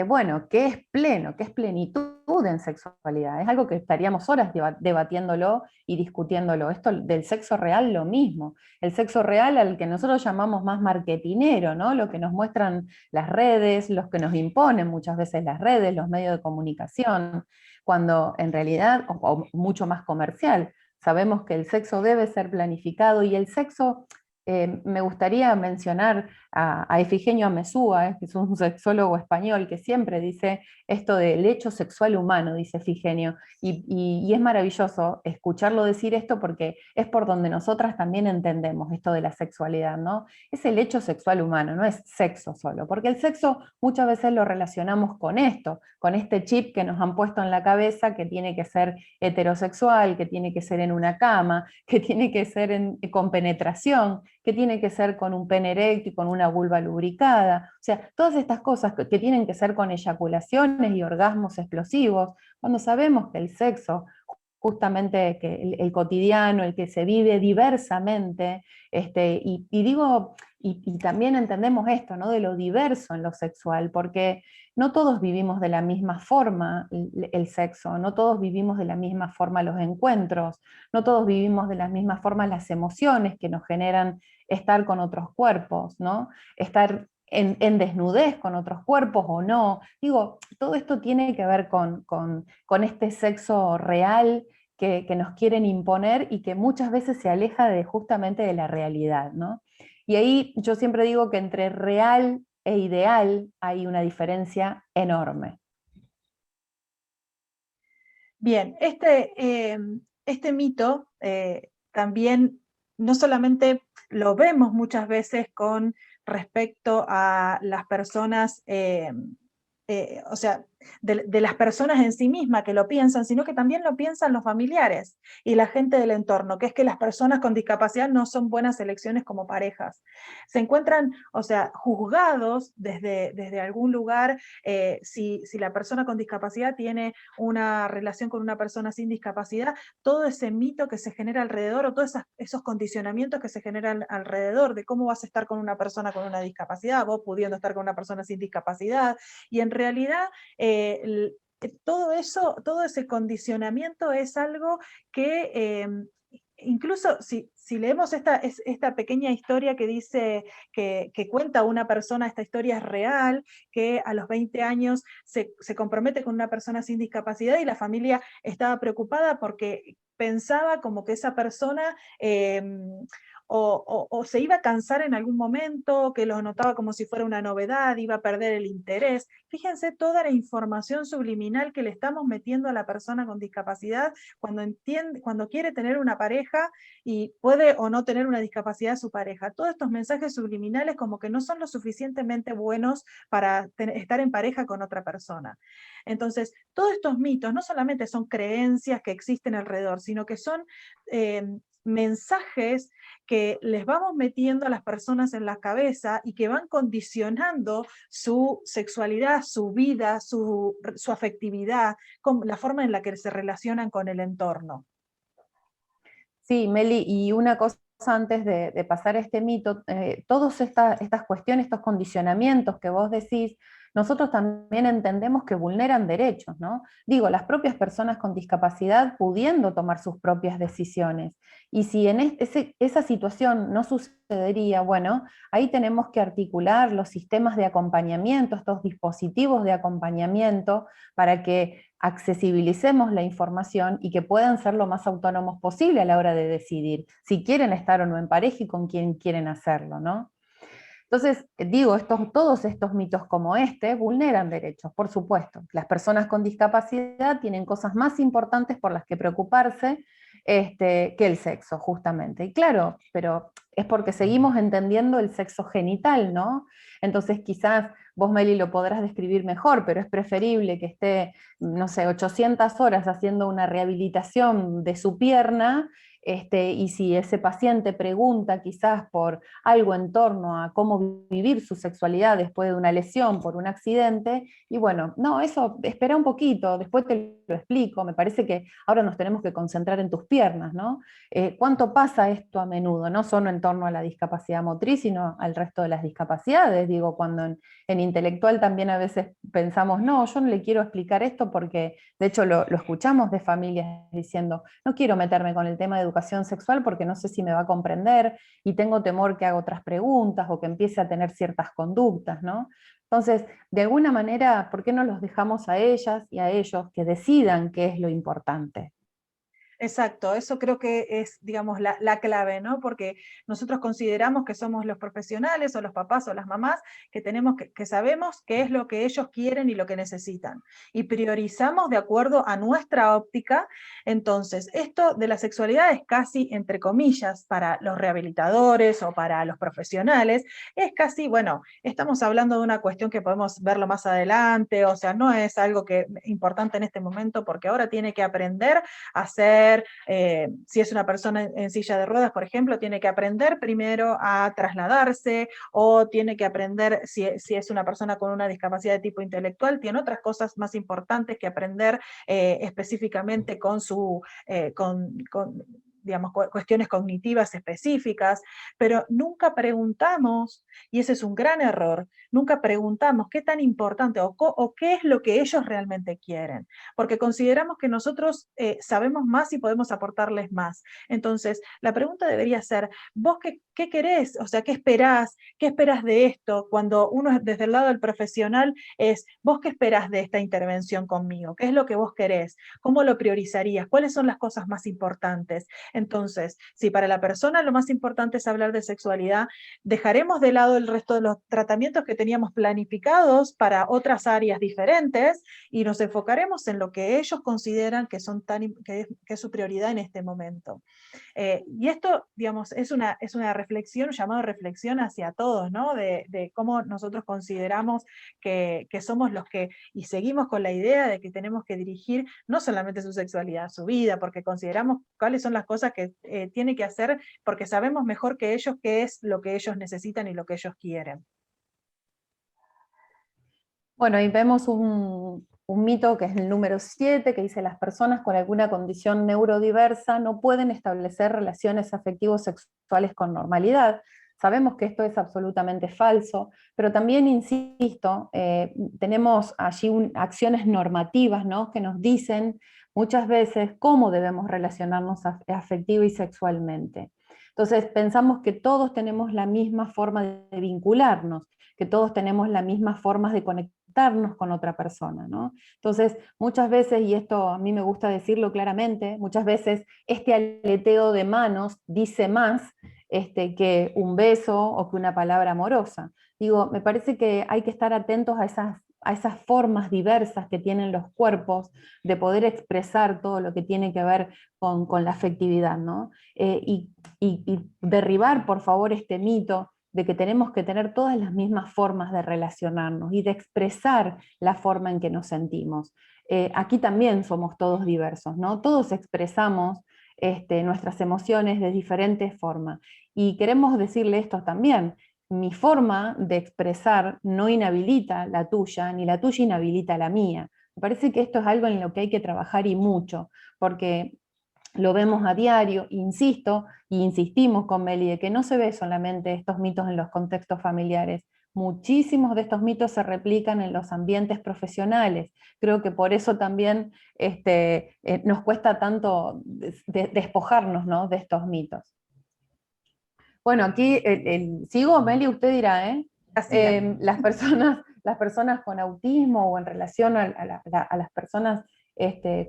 Bueno, ¿qué es pleno? ¿Qué es plenitud en sexualidad? Es algo que estaríamos horas debatiéndolo y discutiéndolo. Esto del sexo real, lo mismo. El sexo real al que nosotros llamamos más marketinero, ¿no? Lo que nos muestran las redes, los que nos imponen muchas veces las redes, los medios de comunicación, cuando en realidad, o mucho más comercial, sabemos que el sexo debe ser planificado y el sexo Me gustaría mencionar a Efigenio Amezúa, que es un sexólogo español, que siempre dice esto del hecho sexual humano, dice Efigenio, y es maravilloso escucharlo decir esto porque es por donde nosotras también entendemos esto de la sexualidad, ¿no? Es el hecho sexual humano, no es sexo solo, porque el sexo muchas veces lo relacionamos con esto, con este chip que nos han puesto en la cabeza que tiene que ser heterosexual, que tiene que ser en una cama, que tiene que ser con penetración, que tiene que ser con un pene erecto y con una vulva lubricada. O sea, todas estas cosas que tienen que ser con eyaculaciones y orgasmos explosivos, cuando sabemos que el sexo, justamente que el cotidiano, el que se vive diversamente, y digo, y también entendemos esto, ¿no? De lo diverso en lo sexual, porque no todos vivimos de la misma forma el sexo, no todos vivimos de la misma forma los encuentros, no todos vivimos de la misma forma las emociones que nos generan estar con otros cuerpos, ¿no? Estar en desnudez con otros cuerpos o no. Digo, todo esto tiene que ver con este sexo real que nos quieren imponer y que muchas veces se aleja justamente de la realidad, ¿no? Y ahí yo siempre digo que entre real e ideal hay una diferencia enorme. Bien, este mito también no solamente lo vemos muchas veces con respecto a las personas, o sea, de las personas en sí mismas que lo piensan, sino que también lo piensan los familiares y la gente del entorno, que es que las personas con discapacidad no son buenas elecciones como parejas. Se encuentran, o sea, juzgados desde algún lugar si la persona con discapacidad tiene una relación con una persona sin discapacidad, todo ese mito que se genera alrededor o todos esos condicionamientos que se generan alrededor de cómo vas a estar con una persona con una discapacidad, vos pudiendo estar con una persona sin discapacidad, y en realidad todo eso, todo ese condicionamiento es algo que incluso si leemos esta pequeña historia que dice, que cuenta una persona, esta historia es real, que a los 20 años se compromete con una persona sin discapacidad y la familia estaba preocupada porque pensaba como que esa persona o se iba a cansar en algún momento, que lo notaba como si fuera una novedad, iba a perder el interés. Fíjense toda la información subliminal que le estamos metiendo a la persona con discapacidad cuando quiere tener una pareja y puede o no tener una discapacidad su pareja. Todos estos mensajes subliminales como que no son lo suficientemente buenos para estar en pareja con otra persona. Entonces, todos estos mitos no solamente son creencias que existen alrededor, sino que son mensajes que les vamos metiendo a las personas en la cabeza y que van condicionando su sexualidad, su vida, su afectividad, la forma en la que se relacionan con el entorno. Sí, Meli, y una cosa antes de pasar a este mito, todas estas cuestiones, estos condicionamientos que vos decís, nosotros también entendemos que vulneran derechos, ¿no? Digo, las propias personas con discapacidad pudiendo tomar sus propias decisiones. Y si en esa situación no sucedería, bueno, ahí tenemos que articular los sistemas de acompañamiento, estos dispositivos de acompañamiento, para que accesibilicemos la información y que puedan ser lo más autónomos posible a la hora de decidir si quieren estar o no en pareja y con quién quieren hacerlo, ¿no? Entonces, digo, todos estos mitos como este vulneran derechos, por supuesto. Las personas con discapacidad tienen cosas más importantes por las que preocuparse que el sexo, justamente. Y claro, pero es porque seguimos entendiendo el sexo genital, ¿no? Entonces quizás vos, Meli, lo podrás describir mejor, pero es preferible que esté, no sé, 800 horas haciendo una rehabilitación de su pierna, y si ese paciente pregunta quizás por algo en torno a cómo vivir su sexualidad después de una lesión, por un accidente, y bueno, no, eso, espera un poquito, después te lo explico, me parece que ahora nos tenemos que concentrar en tus piernas, ¿no? ¿Cuánto pasa esto a menudo? No solo en torno a la discapacidad motriz, sino al resto de las discapacidades, digo, cuando en intelectual también a veces pensamos, no, yo no le quiero explicar esto porque, de hecho lo escuchamos de familias diciendo, no quiero meterme con el tema de educación sexual porque no sé si me va a comprender y tengo temor que haga otras preguntas o que empiece a tener ciertas conductas, ¿no? Entonces, de alguna manera, ¿por qué no los dejamos a ellas y a ellos que decidan qué es lo importante? Exacto, eso creo que es, digamos, la clave, ¿no? Porque nosotros consideramos que somos los profesionales o los papás o las mamás que tenemos que sabemos qué es lo que ellos quieren y lo que necesitan. Y priorizamos de acuerdo a nuestra óptica. Entonces, esto de la sexualidad es casi, entre comillas, para los rehabilitadores o para los profesionales, es casi, bueno, estamos hablando de una cuestión que podemos verlo más adelante, o sea, no es algo que importante en este momento porque ahora tiene que aprender a hacer si es una persona en silla de ruedas, por ejemplo, tiene que aprender primero a trasladarse o tiene que aprender, si es una persona con una discapacidad de tipo intelectual, tiene otras cosas más importantes que aprender específicamente con digamos, cuestiones cognitivas específicas, pero nunca preguntamos, y ese es un gran error, nunca preguntamos qué tan importante o qué es lo que ellos realmente quieren, porque consideramos que nosotros sabemos más y podemos aportarles más. Entonces, la pregunta debería ser, ¿vos qué querés? O sea, ¿qué esperás? ¿Qué esperás de esto? Cuando uno desde el lado del profesional es, ¿vos qué esperás de esta intervención conmigo? ¿Qué es lo que vos querés? ¿Cómo lo priorizarías? ¿Cuáles son las cosas más importantes? Entonces, si para la persona lo más importante es hablar de sexualidad, dejaremos de lado el resto de los tratamientos que teníamos planificados para otras áreas diferentes y nos enfocaremos en lo que ellos consideran que, que es su prioridad en este momento. Y esto, digamos, es una reflexión, un llamado a reflexión hacia todos, ¿no? De cómo nosotros consideramos que somos los que, y seguimos con la idea de que tenemos que dirigir no solamente su sexualidad, su vida, porque consideramos cuáles son las cosas que tiene que hacer, porque sabemos mejor que ellos qué es lo que ellos necesitan y lo que ellos quieren. Bueno, y vemos un mito que es el número 7, que dice: las personas con alguna condición neurodiversa no pueden establecer relaciones afectivos sexuales con normalidad. Sabemos que esto es absolutamente falso, pero también, insisto, tenemos allí acciones normativas, ¿no?, que nos dicen muchas veces cómo debemos relacionarnos afectivo y sexualmente. Entonces pensamos que todos tenemos la misma forma de vincularnos, que todos tenemos las mismas formas de conectarnos con otra persona, ¿no? Entonces, muchas veces, y esto a mí me gusta decirlo claramente, muchas veces este aleteo de manos dice más que un beso o que una palabra amorosa. Digo, me parece que hay que estar atentos a esas formas diversas que tienen los cuerpos de poder expresar todo lo que tiene que ver con la afectividad, ¿no? Y derribar, por favor, este mito de que tenemos que tener todas las mismas formas de relacionarnos y de expresar la forma en que nos sentimos. Aquí también somos todos diversos, ¿no? Todos expresamos nuestras emociones de diferentes formas. Y queremos decirle esto también: mi forma de expresar no inhabilita la tuya, ni la tuya inhabilita la mía. Me parece que esto es algo en lo que hay que trabajar y mucho, porque lo vemos a diario, insisto, y insistimos con Meli, de que no se ve solamente estos mitos en los contextos familiares. Muchísimos de estos mitos se replican en los ambientes profesionales. Creo que por eso también nos cuesta tanto despojarnos, ¿no?, de estos mitos. Bueno, aquí sigo, Meli, usted dirá, ¿eh? Las personas con autismo o en relación a las personas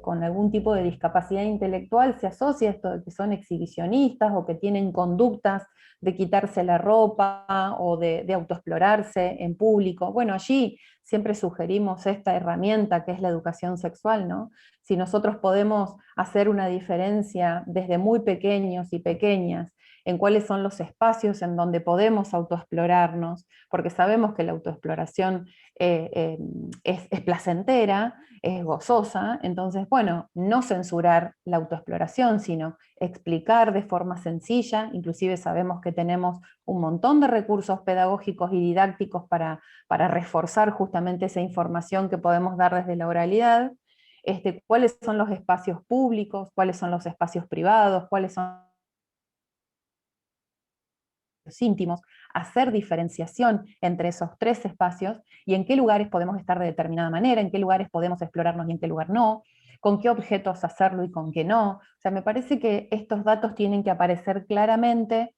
con algún tipo de discapacidad intelectual, se asocia esto de que son exhibicionistas o que tienen conductas de quitarse la ropa o de autoexplorarse en público. Bueno, allí siempre sugerimos esta herramienta que es la educación sexual, ¿no? Si nosotros podemos hacer una diferencia desde muy pequeños y pequeñas en cuáles son los espacios en donde podemos autoexplorarnos, porque sabemos que la autoexploración es placentera, es gozosa. Entonces, bueno, no censurar la autoexploración, sino explicar de forma sencilla. Inclusive sabemos que tenemos un montón de recursos pedagógicos y didácticos para reforzar justamente esa información que podemos dar desde la oralidad. Cuáles son los espacios públicos, cuáles son los espacios privados, cuáles son íntimos, hacer diferenciación entre esos tres espacios y en qué lugares podemos estar de determinada manera, en qué lugares podemos explorarnos y en qué lugar no, con qué objetos hacerlo y con qué no. O sea, me parece que estos datos tienen que aparecer claramente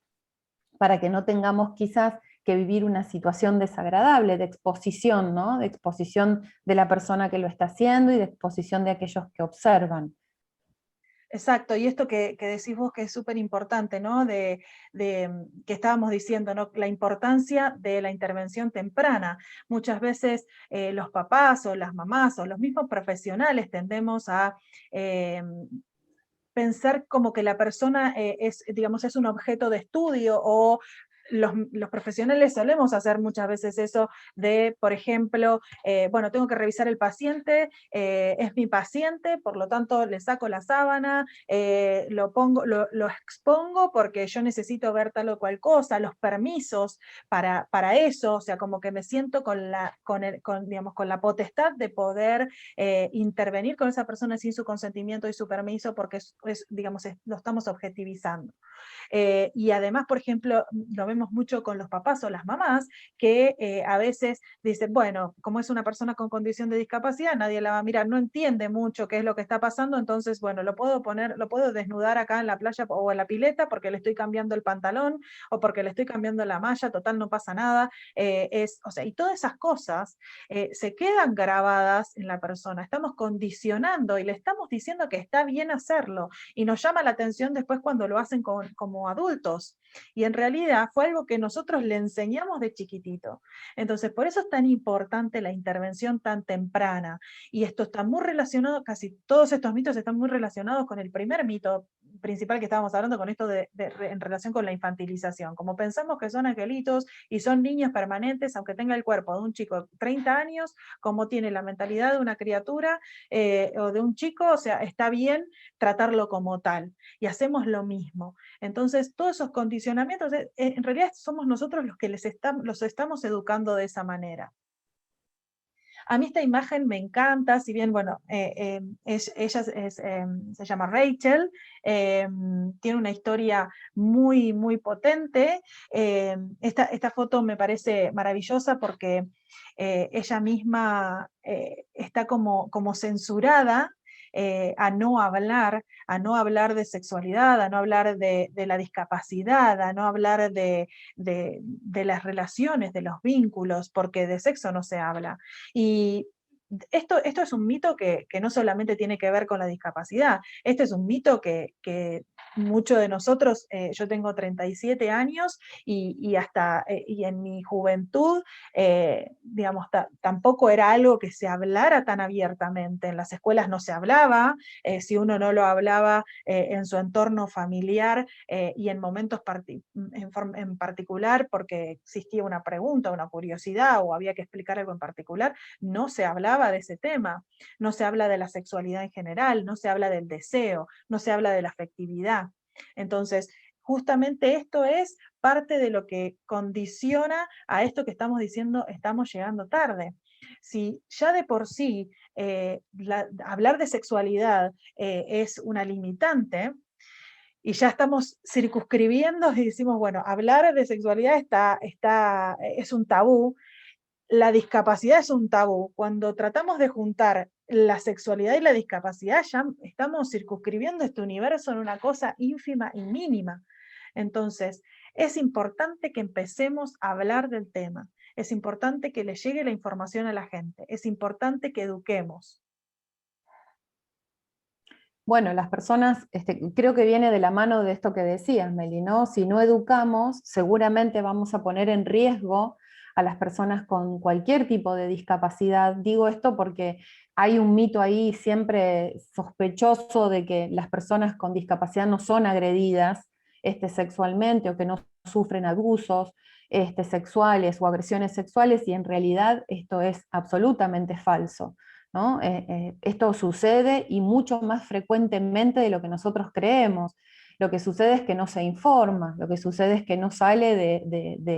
para que no tengamos quizás que vivir una situación desagradable de exposición, ¿no?, de exposición de la persona que lo está haciendo y de exposición de aquellos que observan. Exacto, y esto que decís vos que es súper importante, ¿no? Que estábamos diciendo, ¿no? La importancia de la intervención temprana. Muchas veces los papás o las mamás o los mismos profesionales tendemos a eh, pensar como que la persona digamos, es un objeto de estudio o los profesionales solemos hacer muchas veces eso de, por ejemplo, bueno, tengo que revisar el paciente, es mi paciente, por lo tanto le saco la sábana, lo expongo porque yo necesito ver tal o cual cosa, los permisos para eso, o sea, como que me siento digamos, con la potestad de poder intervenir con esa persona sin su consentimiento y su permiso porque digamos, lo estamos objetivizando. Y además, por ejemplo, lo vemos mucho con los papás o las mamás, que a veces dicen, bueno, como es una persona con condición de discapacidad, nadie la va a mirar, no entiende mucho qué es lo que está pasando, entonces, bueno, lo puedo desnudar acá en la playa o en la pileta porque le estoy cambiando el pantalón o porque le estoy cambiando la malla, total, no pasa nada. O sea, y todas esas cosas se quedan grabadas en la persona, estamos condicionando y le estamos diciendo que está bien hacerlo, y nos llama la atención después cuando lo hacen como adultos. Y en realidad fue algo que nosotros le enseñamos de chiquitito. Entonces, por eso es tan importante la intervención tan temprana. Y esto está muy relacionado, casi todos estos mitos están muy relacionados con el primer mito principal que estábamos hablando, con esto en relación con la infantilización. Como pensamos que son angelitos y son niños permanentes, aunque tenga el cuerpo de un chico de 30 años, como tiene la mentalidad de una criatura o de un chico, o sea, está bien tratarlo como tal. Y hacemos lo mismo. Entonces, todos esos condicionamientos, en realidad somos nosotros los que los estamos educando de esa manera. A mí esta imagen me encanta, si bien, bueno, ella se llama Rachel, tiene una historia muy, muy potente. Esta foto me parece maravillosa porque ella misma está como censurada a no hablar de sexualidad, a no hablar de la discapacidad, a no hablar de las relaciones, de los vínculos, porque de sexo no se habla. Y esto es un mito que no solamente tiene que ver con la discapacidad, este es un mito que muchos de nosotros, yo tengo 37 años y en mi juventud, digamos, tampoco era algo que se hablara tan abiertamente. En las escuelas no se hablaba, si uno no lo hablaba en su entorno familiar y en momentos en particular porque existía una pregunta, una curiosidad o había que explicar algo en particular, no se hablaba de ese tema, no se habla de la sexualidad en general, no se habla del deseo, no se habla de la afectividad. Entonces, justamente esto es parte de lo que condiciona a esto que estamos diciendo, estamos llegando tarde. Si ya de por sí hablar de sexualidad es una limitante, y ya estamos circunscribiendo y decimos, bueno, hablar de sexualidad es un tabú, la discapacidad es un tabú. Cuando tratamos de juntar la sexualidad y la discapacidad, ya estamos circunscribiendo este universo en una cosa ínfima y mínima. Entonces, es importante que empecemos a hablar del tema. Es importante que le llegue la información a la gente. Es importante que eduquemos. Bueno, las personas, creo que viene de la mano de esto que decías, Meli, ¿no? Si no educamos, seguramente vamos a poner en riesgo a las personas con cualquier tipo de discapacidad. Digo esto porque hay un mito ahí siempre sospechoso de que las personas con discapacidad no son agredidas sexualmente o que no sufren abusos sexuales o agresiones sexuales, y en realidad esto es absolutamente falso, ¿no? Esto sucede y mucho más frecuentemente de lo que nosotros creemos. Lo que sucede es que no se informa, lo que sucede es que no sale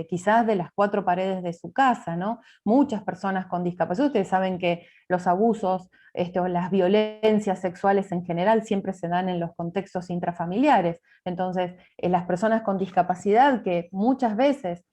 quizás de las cuatro paredes de su casa, ¿no? Muchas personas con discapacidad, ustedes saben que los abusos o las violencias sexuales en general siempre se dan en los contextos intrafamiliares. Entonces, las personas con discapacidad que muchas veces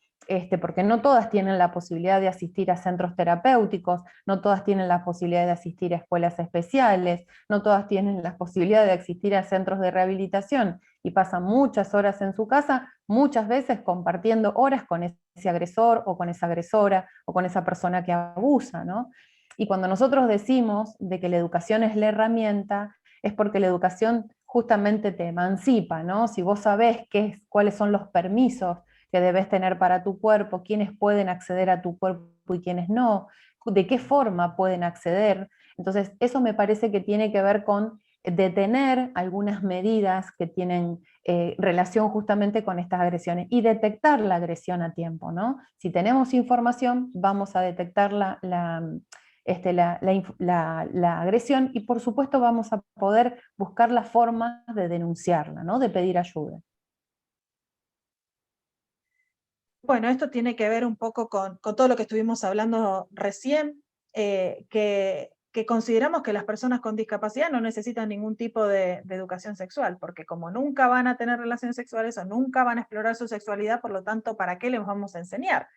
porque no todas tienen la posibilidad de asistir a centros terapéuticos, no todas tienen la posibilidad de asistir a escuelas especiales, no todas tienen la posibilidad de asistir a centros de rehabilitación y pasan muchas horas en su casa, muchas veces compartiendo horas con ese agresor o con esa agresora o con esa persona que abusa, ¿no? Y cuando nosotros decimos de que la educación es la herramienta, es porque la educación justamente te emancipa, ¿no? Si vos sabés cuáles son los permisos que debes tener para tu cuerpo, quiénes pueden acceder a tu cuerpo y quiénes no, de qué forma pueden acceder. Entonces, eso me parece que tiene que ver con detener algunas medidas que tienen relación justamente con estas agresiones y detectar la agresión a tiempo, ¿no? Si tenemos información, vamos a detectar la agresión y por supuesto vamos a poder buscar la forma de denunciarla, ¿no? De pedir ayuda. Bueno, esto tiene que ver un poco con todo lo que estuvimos hablando recién, que consideramos que las personas con discapacidad no necesitan ningún tipo de educación sexual, porque como nunca van a tener relaciones sexuales o nunca van a explorar su sexualidad, por lo tanto, ¿para qué les vamos a enseñar?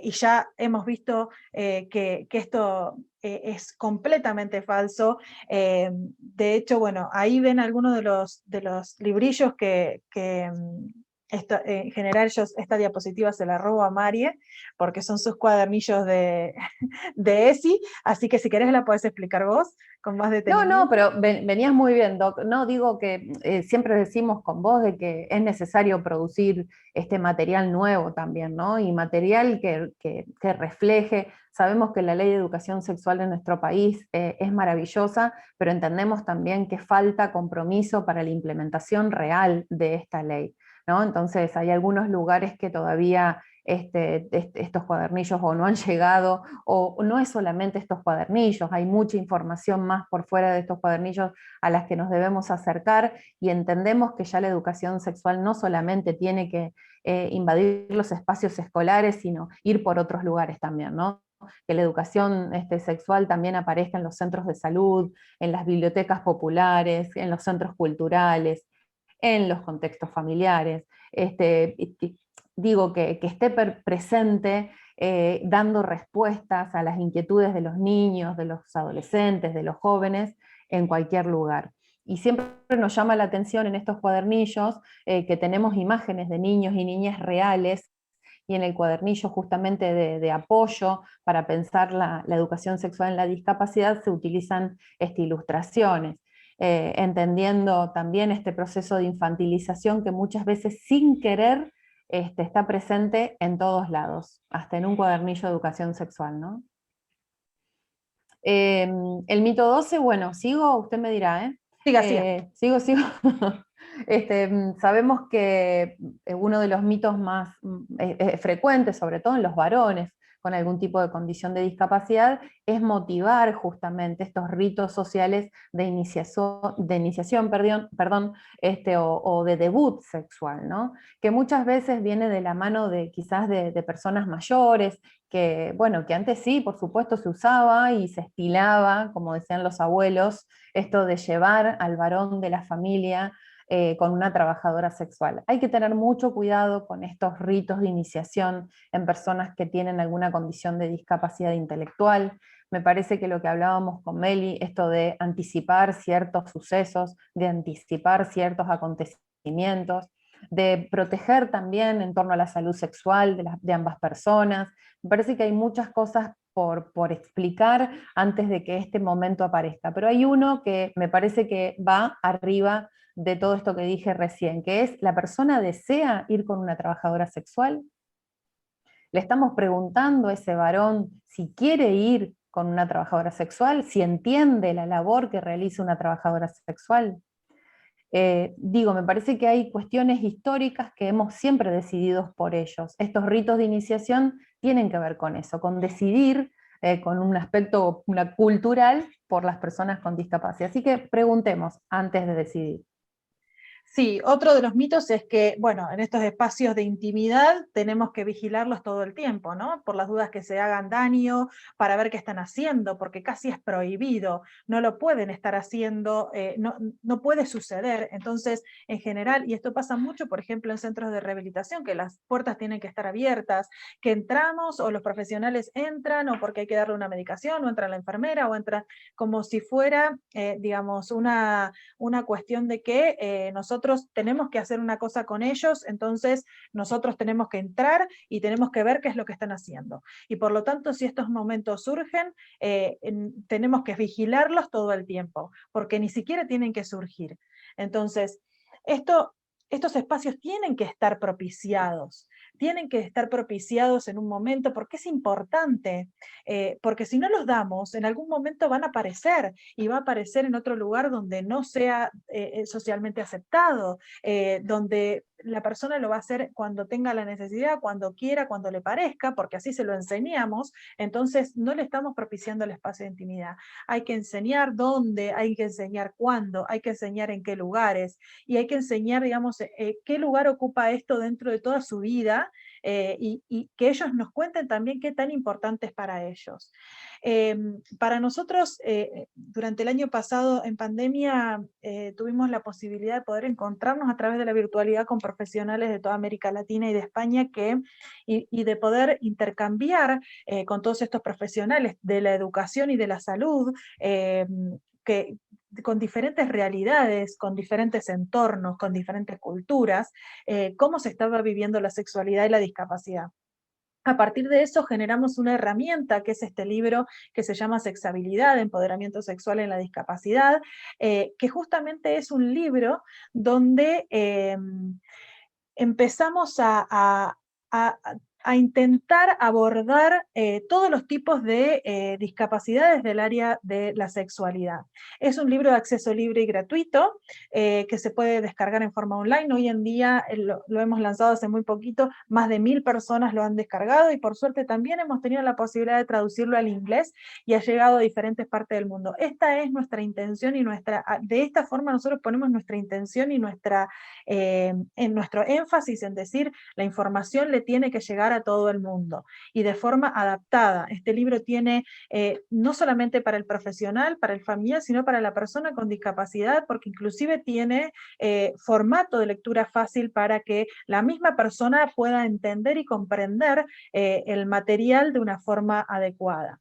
Y ya hemos visto que esto es completamente falso. De hecho, bueno, ahí ven algunos de los librillos en general esta diapositiva se la robo a Marie, porque son sus cuadernillos de ESI, así que si querés la podés explicar vos con más detenimiento. No, pero venías muy bien, Doc. No, digo que siempre decimos con vos de que es necesario producir este material nuevo también, ¿no? Y material que refleje. Sabemos que la ley de educación sexual en nuestro país es maravillosa, pero entendemos también que falta compromiso para la implementación real de esta ley, ¿no? Entonces hay algunos lugares que todavía estos cuadernillos o no han llegado, o no es solamente estos cuadernillos, hay mucha información más por fuera de estos cuadernillos a las que nos debemos acercar, y entendemos que ya la educación sexual no solamente tiene que invadir los espacios escolares, sino ir por otros lugares también, ¿no? Que la educación sexual también aparezca en los centros de salud, en las bibliotecas populares, en los centros culturales, en los contextos familiares. Digo que esté presente dando respuestas a las inquietudes de los niños, de los adolescentes, de los jóvenes, en cualquier lugar. Y siempre nos llama la atención en estos cuadernillos que tenemos imágenes de niños y niñas reales, y en el cuadernillo justamente de apoyo para pensar la educación sexual en la discapacidad se utilizan ilustraciones. Entendiendo también este proceso de infantilización que muchas veces sin querer está presente en todos lados, hasta en un cuadernillo de educación sexual, ¿no? El mito 12, bueno, sigo, usted me dirá, ¿eh? Siga, siga. Sigo. Sabemos que uno de los mitos más frecuentes, sobre todo en los varones con algún tipo de condición de discapacidad, es motivar justamente estos ritos sociales de iniciación, o de debut sexual, ¿no? Que muchas veces viene de la mano de quizás de personas mayores, que, bueno, que antes sí, por supuesto, se usaba y se estilaba, como decían los abuelos, esto de llevar al varón de la familia con una trabajadora sexual. Hay que tener mucho cuidado con estos ritos de iniciación en personas que tienen alguna condición de discapacidad intelectual. Me parece que lo que hablábamos con Meli, esto de anticipar ciertos sucesos, de anticipar ciertos acontecimientos, de proteger también en torno a la salud sexual de ambas personas. Me parece que hay muchas cosas por explicar antes de que este momento aparezca, pero hay uno que me parece que va arriba de todo esto que dije recién, que es: ¿la persona desea ir con una trabajadora sexual? ¿Le estamos preguntando a ese varón si quiere ir con una trabajadora sexual, si entiende la labor que realiza una trabajadora sexual? Me parece que hay cuestiones históricas que hemos siempre decidido por ellos. Estos ritos de iniciación tienen que ver con eso, con decidir con un aspecto cultural por las personas con discapacidad. Así que preguntemos antes de decidir. Sí, otro de los mitos es que, bueno, en estos espacios de intimidad tenemos que vigilarlos todo el tiempo, ¿no? Por las dudas que se hagan daño, para ver qué están haciendo, porque casi es prohibido, no lo pueden estar haciendo, no puede suceder. Entonces, en general, y esto pasa mucho, por ejemplo, en centros de rehabilitación, que las puertas tienen que estar abiertas, que entramos o los profesionales entran o porque hay que darle una medicación, o entra la enfermera, o entra como si fuera, digamos, una cuestión de que nosotros nosotros tenemos que hacer una cosa con ellos, entonces nosotros tenemos que entrar y tenemos que ver qué es lo que están haciendo. Y por lo tanto, si estos momentos surgen, tenemos que vigilarlos todo el tiempo, porque ni siquiera tienen que surgir. Entonces, estos espacios tienen que estar propiciados en un momento, porque es importante, porque si no los damos, en algún momento van a aparecer, y va a aparecer en otro lugar donde no sea socialmente aceptado, donde la persona lo va a hacer cuando tenga la necesidad, cuando quiera, cuando le parezca, porque así se lo enseñamos, entonces no le estamos propiciando el espacio de intimidad. Hay que enseñar dónde, hay que enseñar cuándo, hay que enseñar en qué lugares, y hay que enseñar, digamos, qué lugar ocupa esto dentro de toda su vida, y que ellos nos cuenten también qué tan importante es para ellos. Para nosotros, durante el año pasado en pandemia, tuvimos la posibilidad de poder encontrarnos a través de la virtualidad con profesionales de toda América Latina y de España, y de poder intercambiar con todos estos profesionales de la educación y de la salud, que con diferentes realidades, con diferentes entornos, con diferentes culturas, cómo se estaba viviendo la sexualidad y la discapacidad. A partir de eso generamos una herramienta que es este libro que se llama Sexabilidad, Empoderamiento Sexual en la Discapacidad, que justamente es un libro donde empezamos a intentar abordar todos los tipos de discapacidades del área de la sexualidad. Es un libro de acceso libre y gratuito, que se puede descargar en forma online. Hoy en día lo hemos lanzado hace muy poquito, más de 1000 personas lo han descargado, y por suerte también hemos tenido la posibilidad de traducirlo al inglés, y ha llegado a diferentes partes del mundo. Esta es nuestra intención, y de esta forma nosotros ponemos nuestra intención y en nuestro énfasis en decir, la información le tiene que llegar a todo el mundo, y de forma adaptada. Este libro tiene no solamente para el profesional, para el familiar, sino para la persona con discapacidad, porque inclusive tiene formato de lectura fácil para que la misma persona pueda entender y comprender el material de una forma adecuada.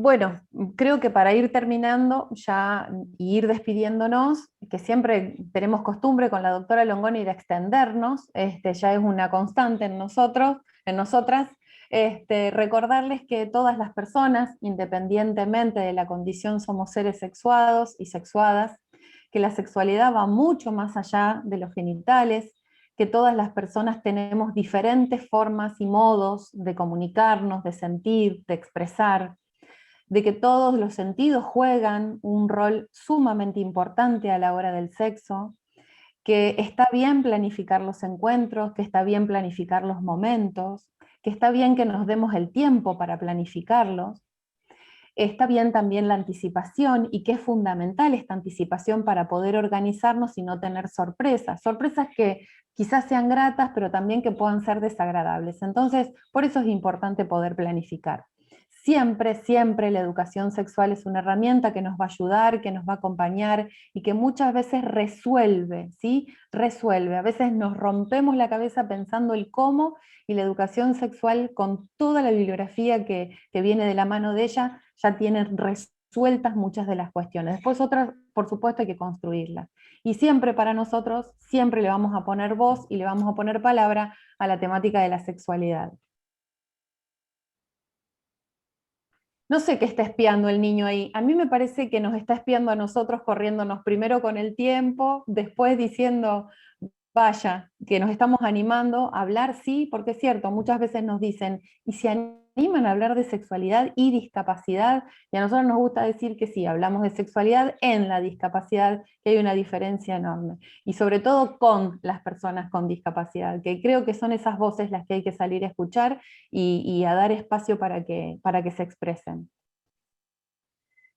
Bueno, creo que para ir terminando ya y ir despidiéndonos, que siempre tenemos costumbre con la doctora Longoni de extendernos, ya es una constante en nosotros, en nosotras, recordarles que todas las personas, independientemente de la condición, somos seres sexuados y sexuadas, que la sexualidad va mucho más allá de los genitales, que todas las personas tenemos diferentes formas y modos de comunicarnos, de sentir, de expresar, de que todos los sentidos juegan un rol sumamente importante a la hora del sexo, que está bien planificar los encuentros, que está bien planificar los momentos, que está bien que nos demos el tiempo para planificarlos. Está bien también la anticipación, y que es fundamental esta anticipación para poder organizarnos y no tener sorpresas. Sorpresas que quizás sean gratas, pero también que puedan ser desagradables. Entonces, por eso es importante poder planificar. Siempre, siempre la educación sexual es una herramienta que nos va a ayudar, que nos va a acompañar, y que muchas veces resuelve, ¿sí? Resuelve. A veces nos rompemos la cabeza pensando el cómo, y la educación sexual, con toda la bibliografía que viene de la mano de ella, ya tiene resueltas muchas de las cuestiones. Después otras, por supuesto, hay que construirlas. Y siempre para nosotros, siempre le vamos a poner voz y le vamos a poner palabra a la temática de la sexualidad. No sé qué está espiando el niño ahí. A mí me parece que nos está espiando a nosotros, corriéndonos primero con el tiempo, después diciendo, vaya, que nos estamos animando a hablar, sí, porque es cierto, muchas veces nos dicen, y se animan a hablar de sexualidad y discapacidad, y a nosotros nos gusta decir que sí, hablamos de sexualidad en la discapacidad, que hay una diferencia enorme, y sobre todo con las personas con discapacidad, que creo que son esas voces las que hay que salir a escuchar y a dar espacio para que se expresen.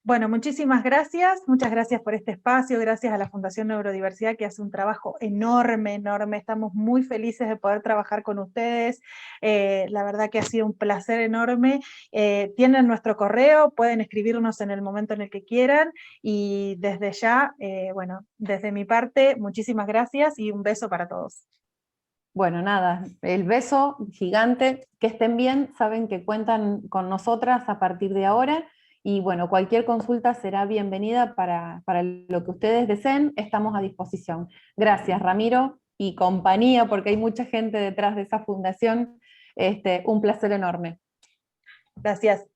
Bueno, muchísimas gracias, muchas gracias por este espacio, gracias a la Fundación Neurodiversidad, que hace un trabajo enorme, enorme. Estamos muy felices de poder trabajar con ustedes, la verdad que ha sido un placer enorme. Tienen nuestro correo, pueden escribirnos en el momento en el que quieran, y desde ya, bueno, desde mi parte, muchísimas gracias y un beso para todos. Bueno, nada, el beso gigante, que estén bien, saben que cuentan con nosotras a partir de ahora, Y bueno, cualquier consulta será bienvenida para lo que ustedes deseen, estamos a disposición. Gracias, Ramiro y compañía, porque hay mucha gente detrás de esa fundación. Un placer enorme. Gracias.